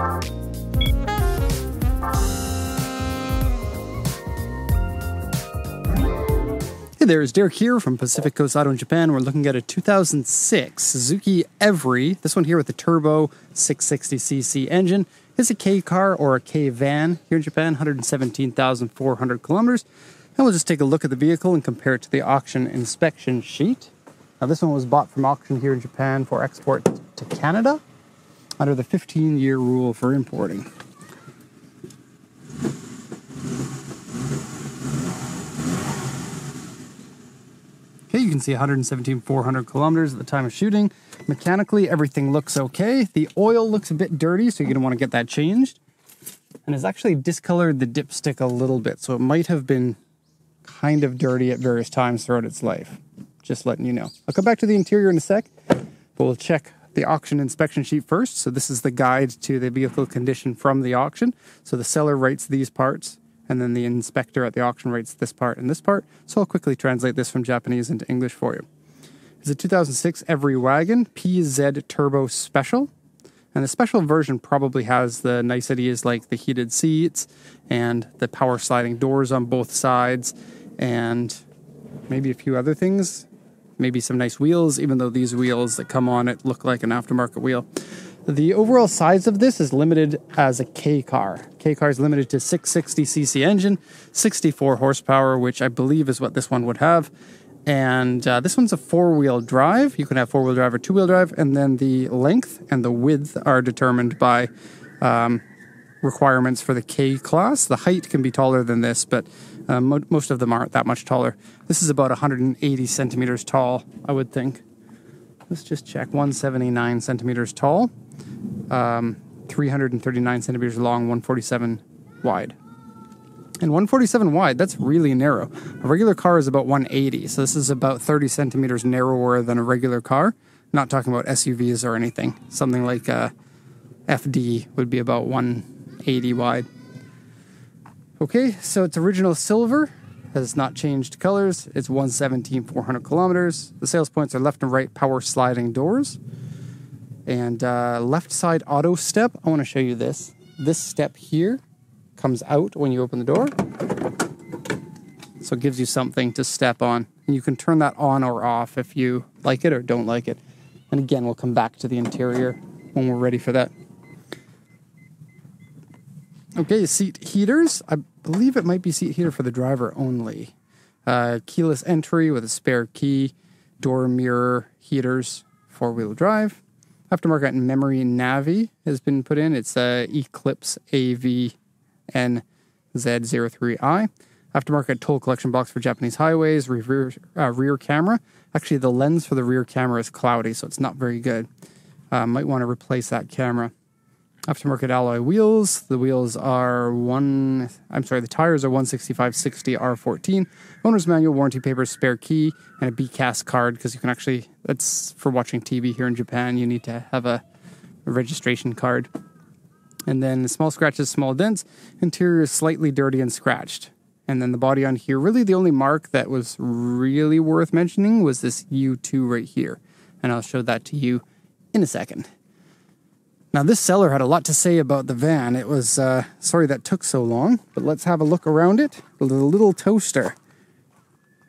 Hey there, it's Derek here from Pacific Coast Auto in Japan. We're looking at a 2006 Suzuki Every. This one here with the turbo 660cc engine. It's a K car or a K van here in Japan, 117,400 kilometers. And we'll just take a look at the vehicle and compare it to the auction inspection sheet. Now this one was bought from auction here in Japan for export to Canada under the 15-year rule for importing. Okay, you can see 117,400 kilometers at the time of shooting. Mechanically, everything looks okay. The oil looks a bit dirty, so you're going to want to get that changed. And it's actually discolored the dipstick a little bit, so it might have been kind of dirty at various times throughout its life. Just letting you know. I'll come back to the interior in a sec, but we'll check the auction inspection sheet first. So this is the guide to the vehicle condition from the auction. So the seller writes these parts, and then the inspector at the auction writes this part and this part. So I'll quickly translate this from Japanese into English for you. It's a 2006 Every Wagon PZ Turbo Special. And the special version probably has the niceties like the heated seats and the power sliding doors on both sides and maybe a few other things. Maybe some nice wheels, even though these wheels that come on it look like an aftermarket wheel. The overall size of this is limited as a K car. K car is limited to 660cc engine, 64 horsepower, which I believe is what this one would have. And this one's a four-wheel drive. You can have four-wheel drive or two-wheel drive. And then the length and the width are determined by requirements for the K class. The height can be taller than this, but most of them aren't that much taller. This is about 180 centimeters tall, I would think. Let's just check. 179 centimeters tall. 339 centimeters long, 147 wide. And 147 wide, that's really narrow. A regular car is about 180, so this is about 30 centimeters narrower than a regular car. Not talking about SUVs or anything. Something like a FD would be about 180 wide. Okay, so it's original silver, has not changed colors. It's 117,400 kilometers. The sales points are left and right power sliding doors. And left side auto step, I want to show you this. This step here comes out when you open the door. So it gives you something to step on. And you can turn that on or off if you like it or don't like it. And again, we'll come back to the interior when we're ready for that. Okay, seat heaters. I believe it might be seat heater for the driver only. Keyless entry with a spare key. Door mirror heaters, four-wheel drive. Aftermarket memory Navi has been put in. It's Eclipse AVNZ03i. Aftermarket toll collection box for Japanese highways. Rear camera. Actually, the lens for the rear camera is cloudy, so it's not very good. Might want to replace that camera. Aftermarket alloy wheels. The wheels are the tires are 165/60 R14. Owner's manual, warranty papers, spare key, and a BCAS card, because you can actually, that's for watching TV here in Japan, you need to have a registration card. And then small scratches, small dents. Interior is slightly dirty and scratched. And then the body on here, really the only mark that was really worth mentioning was this U2 right here. And I'll show that to you in a second. Now, this seller had a lot to say about the van. It was, sorry that took so long, but let's have a look around it. The little toaster.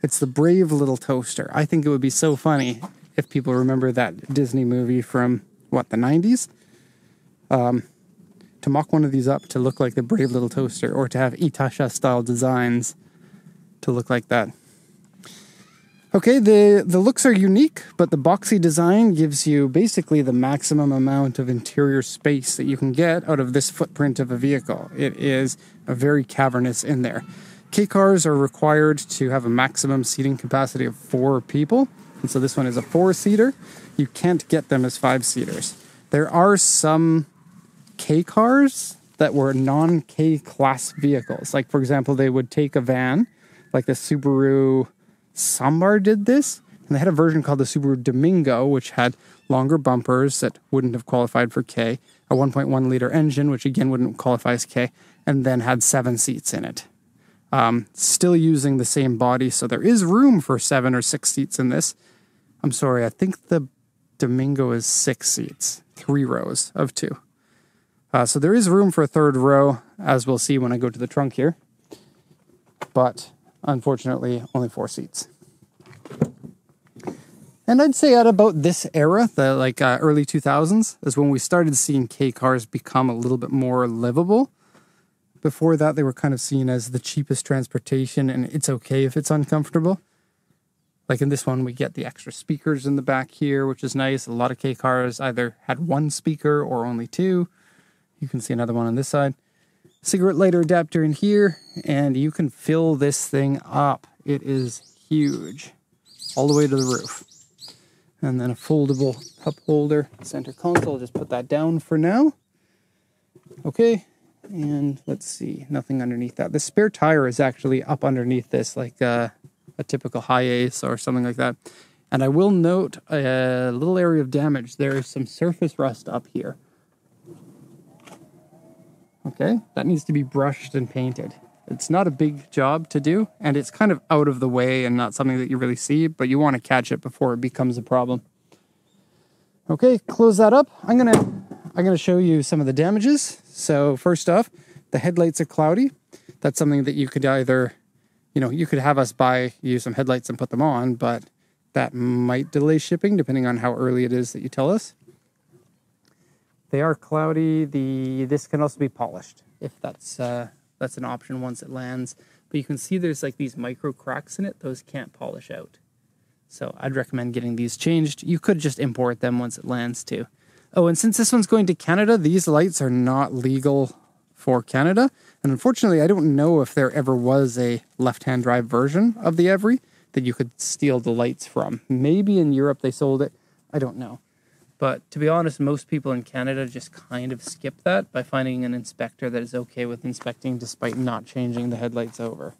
It's the brave little toaster. I think it would be so funny if people remember that Disney movie from, the 90s? To mock one of these up to look like the brave little toaster, or to have Itasha-style designs to look like that. Okay, the looks are unique, but the boxy design gives you basically the maximum amount of interior space that you can get out of this footprint of a vehicle. It is a very cavernous in there. K cars are required to have a maximum seating capacity of 4 people, and so this one is a 4-seater. You can't get them as 5-seaters. There are some K cars that were non-K class vehicles. Like, for example, they would take a van, like the Subaru Sambar did this, and they had a version called the Subaru Domingo, which had longer bumpers that wouldn't have qualified for K, a 1.1 liter engine, which again wouldn't qualify as K, and then had 7 seats in it. Still using the same body, so there is room for 7 or 6 seats in this. I'm sorry, I think the Domingo is 6 seats, 3 rows of 2. So there is room for a third row, as we'll see when I go to the trunk here. But unfortunately, only 4 seats. And I'd say at about this era, the early 2000s, is when we started seeing K cars become a little bit more livable. Before that, they were kind of seen as the cheapest transportation, and it's okay if it's uncomfortable. Like in this one, we get the extra speakers in the back here, which is nice. A lot of K cars either had 1 speaker or only 2. You can see another one on this side. Cigarette lighter adapter in here, and you can fill this thing up. It is huge, all the way to the roof. And then a foldable cup holder, center console. I'll just put that down for now. Okay, and let's see, nothing underneath that. The spare tire is actually up underneath this, like a typical Hi-Ace or something like that. And I will note a little area of damage. There is some surface rust up here. Okay, that needs to be brushed and painted. It's not a big job to do, and it's kind of out of the way and not something that you really see, but you want to catch it before it becomes a problem. Okay, close that up. I'm gonna show you some of the damages. So first off, the headlights are cloudy. That's something that you could either, you could have us buy you some headlights and put them on, but that might delay shipping depending on how early it is that you tell us. They are cloudy. This can also be polished if that's an option once it lands. But you can see there's like these micro cracks in it. Those can't polish out. So I'd recommend getting these changed. You could just import them once it lands too. Oh, and since this one's going to Canada, these lights are not legal for Canada. And unfortunately, I don't know if there ever was a left-hand drive version of the Evry that you could steal the lights from. Maybe in Europe they sold it. I don't know. But to be honest, most people in Canada just kind of skip that by finding an inspector that is okay with inspecting despite not changing the headlights over.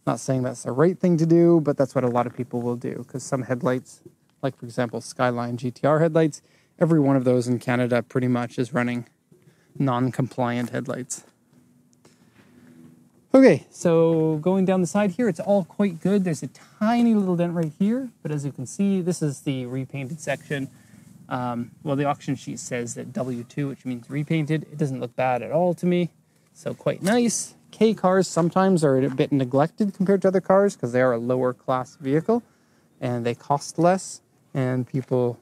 Not saying that's the right thing to do, but that's what a lot of people will do. Because some headlights, like for example, Skyline GTR headlights, every one of those in Canada pretty much is running non-compliant headlights. Okay, so going down the side here, it's all quite good. There's a tiny little dent right here, but as you can see, this is the repainted section. Well, the auction sheet says that W2, which means repainted. It doesn't look bad at all to me, so quite nice. K cars sometimes are a bit neglected compared to other cars because they are a lower class vehicle and they cost less, and people,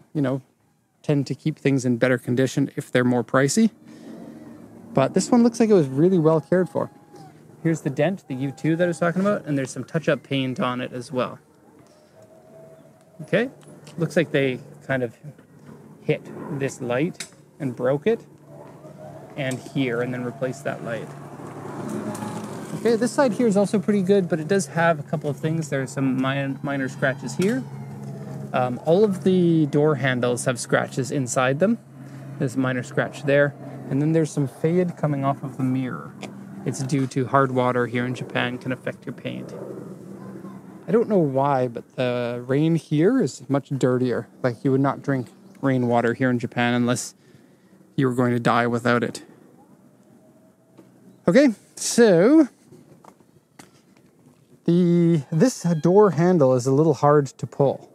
tend to keep things in better condition if they're more pricey. But this one looks like it was really well cared for. Here's the dent, the U2 that I was talking about, and there's some touch-up paint on it as well. Okay, looks like they kind of hit this light and broke it, and here, and then replaced that light. Okay, this side here is also pretty good, but it does have a couple of things. There are some minor scratches here. All of the door handles have scratches inside them. There's a minor scratch there, and then there's some fade coming off of the mirror. It's due to hard water here in Japan can affect your paint. I don't know why, but the rain here is much dirtier. Like, you would not drink rainwater here in Japan unless you were going to die without it. Okay, so this door handle is a little hard to pull.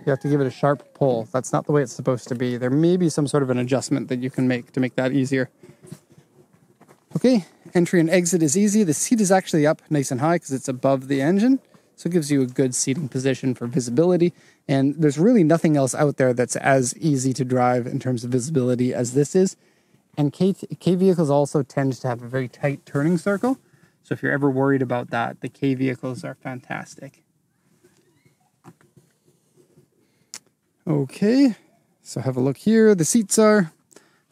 You have to give it a sharp pull. That's not the way it's supposed to be. There may be some sort of an adjustment that you can make to make that easier. Okay, entry and exit is easy. The seat is actually up nice and high because it's above the engine. So it gives you a good seating position for visibility. And there's really nothing else out there that's as easy to drive in terms of visibility as this is. And K vehicles also tend to have a very tight turning circle. So if you're ever worried about that, the K vehicles are fantastic. Okay, so have a look here. The seats are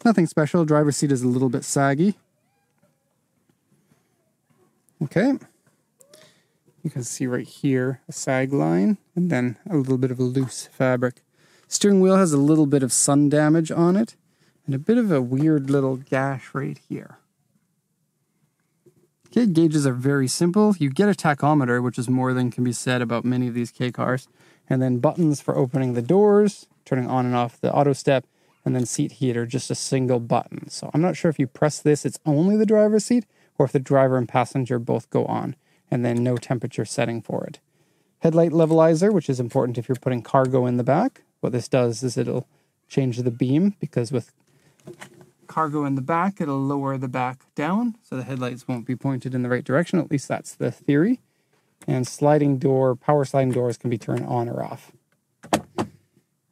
nothing special. Driver's seat is a little bit saggy. Okay. You can see right here a sag line and then a little bit of a loose fabric. Steering wheel has a little bit of sun damage on it and a bit of a weird little gash right here. Okay, gauges are very simple. You get a tachometer, which is more than can be said about many of these K cars. And then buttons for opening the doors, turning on and off the auto step, and then seat heater, just a single button. So I'm not sure if you press this, it's only the driver's seat, or if the driver and passenger both go on, and then no temperature setting for it. Headlight levelizer, which is important if you're putting cargo in the back. What this does is it'll change the beam, because with cargo in the back, it'll lower the back down, so the headlights won't be pointed in the right direction. At least that's the theory. And power sliding doors can be turned on or off.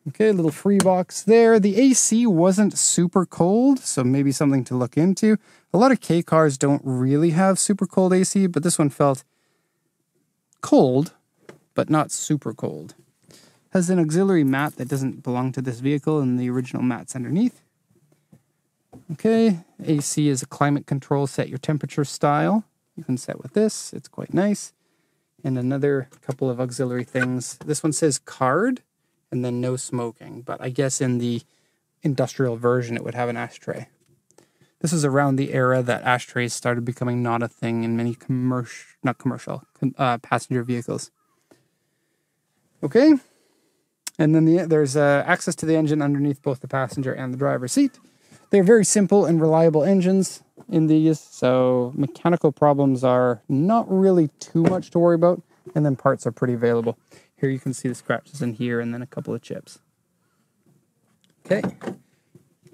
Okay, little free box there. The AC wasn't super cold, so maybe something to look into. A lot of K cars don't really have super cold AC, but this one felt cold, but not super cold. Has an auxiliary mat that doesn't belong to this vehicle, and the original mat's underneath. Okay, AC is a climate control, set your temperature style. You can set with this, it's quite nice. And another couple of auxiliary things. This one says card, and then no smoking, but I guess in the industrial version it would have an ashtray. This is around the era that ashtrays started becoming not a thing in many passenger vehicles. Okay, and then there's access to the engine underneath both the passenger and the driver's seat. They're very simple and reliable engines in these, so mechanical problems are not really too much to worry about, and then parts are pretty available. Here you can see the scratches in here and then a couple of chips. Okay.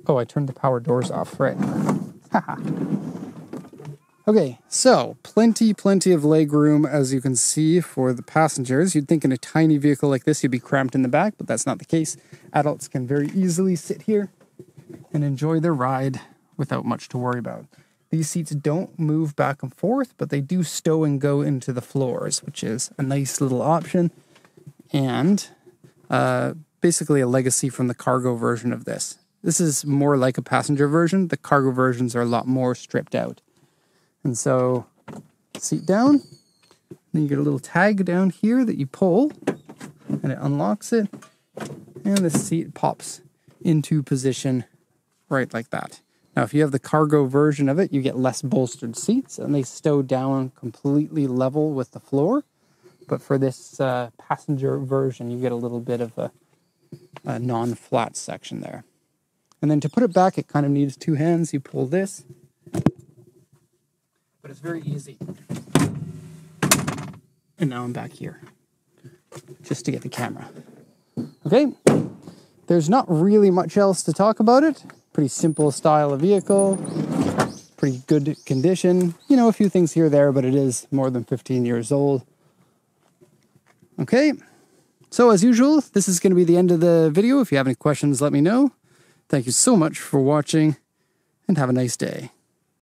Oh, I turned the power doors off, right. Haha. Okay, so plenty of leg room, as you can see, for the passengers. You'd think in a tiny vehicle like this you'd be cramped in the back, but that's not the case. Adults can very easily sit here and enjoy their ride without much to worry about. These seats don't move back and forth, but they do stow and go into the floors, which is a nice little option, and basically a legacy from the cargo version of this. This is more like a passenger version. The cargo versions are a lot more stripped out. And so, seat down, then you get a little tag down here that you pull, and it unlocks it, and the seat pops into position right like that. Now, if you have the cargo version of it, you get less bolstered seats, and they stow down completely level with the floor. But for this passenger version, you get a little bit of a non-flat section there. And then to put it back, it kind of needs two hands. You pull this, but it's very easy. And now I'm back here, just to get the camera. Okay, there's not really much else to talk about it. Pretty simple style of vehicle, pretty good condition. You know, a few things here or there, but it is more than 15 years old. Okay, so as usual, this is going to be the end of the video. If you have any questions, let me know. Thank you so much for watching, and have a nice day.